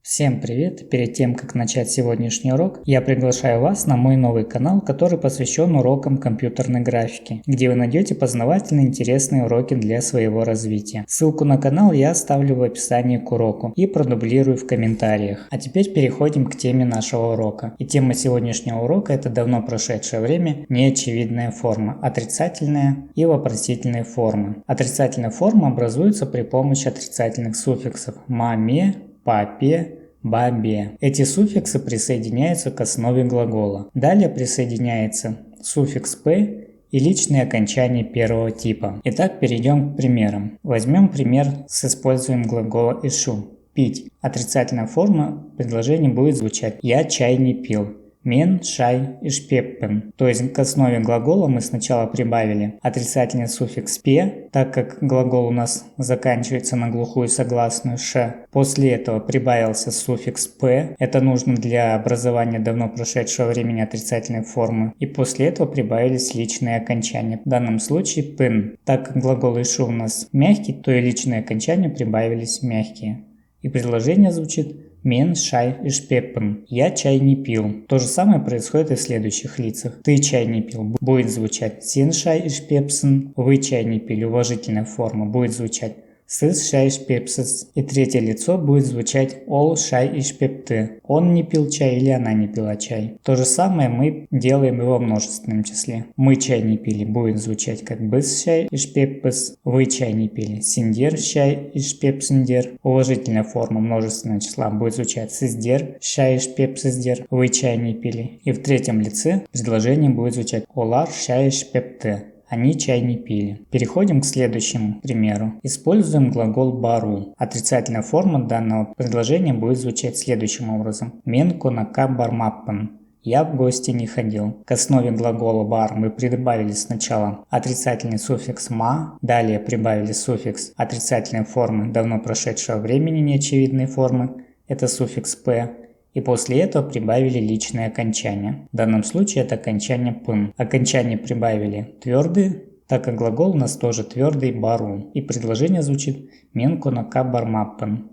Всем привет! Перед тем, как начать сегодняшний урок, я приглашаю вас на мой новый канал, который посвящен урокам компьютерной графики, где вы найдете познавательные интересные уроки для своего развития. Ссылку на канал я оставлю в описании к уроку и продублирую в комментариях. А теперь переходим к теме нашего урока. И тема сегодняшнего урока — это давно прошедшее время, неочевидная форма, отрицательная и вопросительные формы. Отрицательная форма образуется при помощи отрицательных суффиксов «ма-ме», «папе», «бабе». Эти суффиксы присоединяются к основе глагола. Далее присоединяется суффикс «п» и личные окончания первого типа. Итак, перейдем к примерам. Возьмем пример с использованием глагола «issue» – «пить». Отрицательная форма предложения будет звучать «я чай не пил». Мен, шай и шпеппен. То есть к основе глагола мы сначала прибавили отрицательный суффикс «пе», так как глагол у нас заканчивается на глухую согласную «ш». После этого прибавился суффикс «п». Это нужно для образования давно прошедшего времени отрицательной формы. И после этого прибавились личные окончания. В данном случае «пен». Так как глагол «ишу» у нас мягкий, то и личные окончания прибавились мягкие. И предложение звучит «Мен шай и шпеппен». Я чай не пил. То же самое происходит и в следующих лицах. Ты чай не пил. Будет звучать «Син шай и шпепсен». Вы чай не пили. Уважительная форма будет звучать «Сыс шай и шпепсес». И третье лицо будет звучать «Ол шай и шпепты». Он не пил чай или она не пила чай. То же самое мы делаем и во множественном числе. Мы чай не пили будет звучать как «Быс шай и шпеппес». Вы чай не пили. Синдер шай и шпепсендер. Уважительная форма множественного числа будет звучать «Сиздер шай и шпепсездер». Вы чай не пили. И в третьем лице предложение будет звучать «Олар шай и шпепты». Они чай не пили. Переходим к следующему примеру. Используем глагол «бару». Отрицательная форма данного предложения будет звучать следующим образом. Мен конака бармаппен. Я в гости не ходил. К основе глагола «бар» мы прибавили сначала отрицательный суффикс «ма», далее прибавили суффикс отрицательной формы давно прошедшего времени неочевидной формы, это суффикс «п», и после этого прибавили личные окончания. В данном случае это окончание «пн». Окончание прибавили твердые, так как глагол у нас тоже твердый «бару». И предложение звучит «мен конака бармаппен».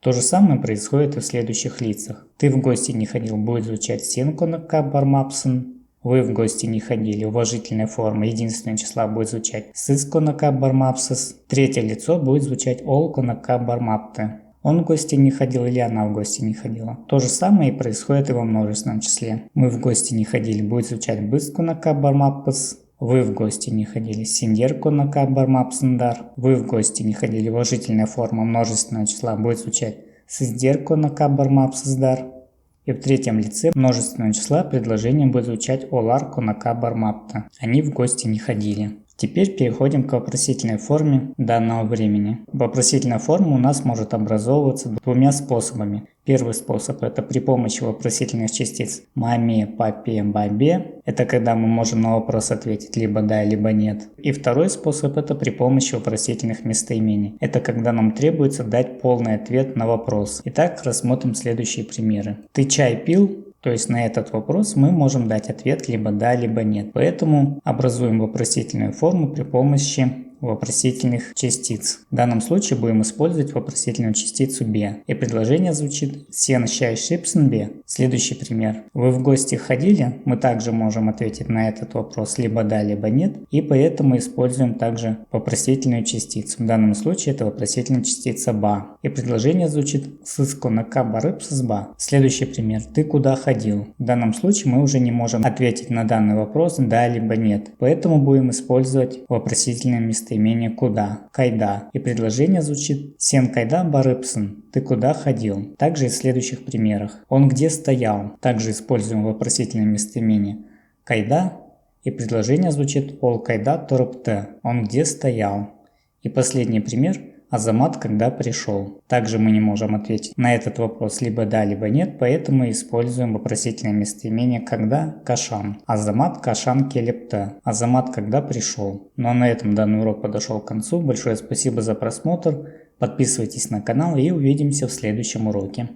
То же самое происходит и в следующих лицах. Ты в гости не ходил будет звучать «сен конака бармапсен». Вы в гости не ходили. Уважительная форма единственного числа будет звучать «сыс конака бармапсес». Третье лицо будет звучать «ол конака бармапте». Он в гости не ходил или она в гости не ходила. То же самое и происходит и во множественном числе. Мы в гости не ходили будет звучать «быс конака бармаппес». Вы в гости не ходили. Синдер конака бармапсендар. Вы в гости не ходили. Уважительная форма множественного числа будет звучать «сиздер конака бармапсездар». И в третьем лице множественного числа предложение будет звучать «олар конака бармапта». Они в гости не ходили. Теперь переходим к вопросительной форме данного времени. Вопросительная форма у нас может образовываться двумя способами. Первый способ — это при помощи вопросительных частиц «маме», «папе», «бабе». Это когда мы можем на вопрос ответить либо «да», либо «нет». И второй способ — это при помощи вопросительных местоимений. Это когда нам требуется дать полный ответ на вопрос. Итак, рассмотрим следующие примеры. «Ты чай пил?» То есть на этот вопрос мы можем дать ответ либо «да», либо «нет». Поэтому образуем вопросительную форму при помощи вопросительных частиц. В данном случае будем использовать вопросительную частицу «бе». И предложение звучит «сен щай шипсен бе». Следующий пример. Вы в гости ходили? Мы также можем ответить на этот вопрос либо «да», либо «нет». И поэтому используем также вопросительную частицу. В данном случае это вопросительная частица «ба». И предложение звучит «сыс конака барыпсыз ба». Следующий пример. Ты куда ходил? В данном случае мы уже не можем ответить на данный вопрос «да», либо «нет». Поэтому будем использовать вопросительное местоимение «куда», «кайда». И предложение звучит «сен кайда барыпсын». Ты куда ходил? Также и в следующих примерах. Он где стоял? Также используем вопросительное местоимение «кайда». И предложение звучит «ол кайда торупте». Он где стоял? И последний пример «Азамат когда пришел». Также мы не можем ответить на этот вопрос либо «да», либо «нет», поэтому используем вопросительное местоимение «когда» кашан. Азамат кашан келепте. Азамат когда пришел. Ну а на этом данный урок подошел к концу. Большое спасибо за просмотр. Подписывайтесь на канал и увидимся в следующем уроке.